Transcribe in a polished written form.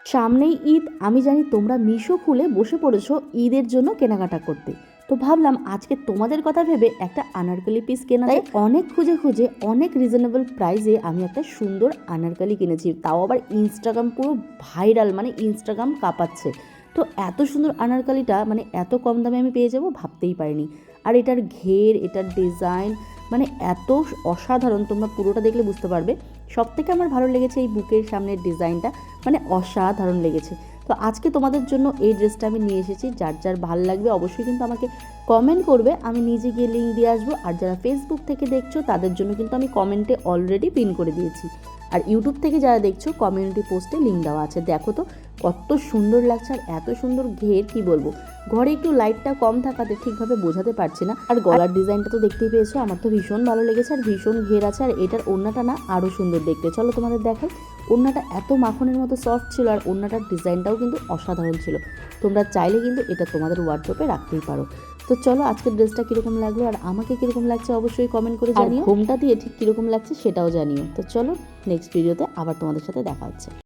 সামনেই ঈদ, আমি জানি তোমরা মিশো খুলে বসে পড়েছো ঈদের জন্য কেনাকাটা করতে। তো ভাবলাম আজকে তোমাদের কথা ভেবে একটা আনারকলি পিস কেনা যায়। অনেক খুঁজে খুঁজে অনেক রিজনেবল প্রাইসে আমি একটা সুন্দর আনারকলি কিনেছি, তাও আবার ইনস্টাগ্রাম পুরো ভাইরাল, মানে ইনস্টাগ্রাম কাঁপাচ্ছে। তো এত সুন্দর আনারকলিটা মানে এত কম দামে আমি পেয়ে যাবো ভাবতেই পারিনি। আর এটার ঘের, এটার ডিজাইন মানে এত অসাধারণ, তোমরা পুরোটা দেখলে বুঝতে পারবে। সব থেকে আমার ভালো লেগেছে এই বুকের সামনের ডিজাইনটা, মানে অসাধারণ লেগেছে। তো আজকে তোমাদের জন্য এই ড্রেসটা আমি নিয়ে এসেছি। যার যার ভালো লাগবে অবশ্যই কিন্তু আমাকে কমেন্ট করবে, আমি নিজে গিয়ে লিঙ্ক দিয়ে আসবো। আর যারা ফেসবুক থেকে দেখছো তাদের জন্য কিন্তু আমি কমেন্টে অলরেডি পিন করে দিয়েছি। আর ইউটিউব থেকে যারা দেখছো কমিউনিটি পোস্টে লিঙ্ক দেওয়া আছে। দেখো তো কত সুন্দর লাগছে, আর এত সুন্দর ঘের কি বলবো। ঘরে একটু লাইটটা কম থাকাতে ঠিকভাবে বোঝাতে পারছি না। আর গলার ডিজাইনটা তো দেখতেই পেয়েছো, আমার তো ভীষণ ভালো লেগেছে আর ভীষণ ঘের আছে। আর এটার ওড়নাটা না আরও সুন্দর দেখতে, চলো তোমাদের দেখাই। ওড়নাটা এত মাখনের মতো সফট ছিল, আর ওড়নাটার ডিজাইনটাও কিন্তু অসাধারণ ছিল। তোমরা চাইলে কিন্তু এটা তোমাদের ওয়ার্ড্রোবে রাখতেই পারো। তো চলো আজকের ড্রেসটা কীরকম লাগলো আর আমাকে কীরকম লাগছে অবশ্যই কমেন্ট করে জানিও। ঘোমটা দিয়ে ঠিক কীরকম লাগছে সেটাও জানিও। তো চলো নেক্সট ভিডিওতে আবার তোমাদের সাথে দেখা হচ্ছে।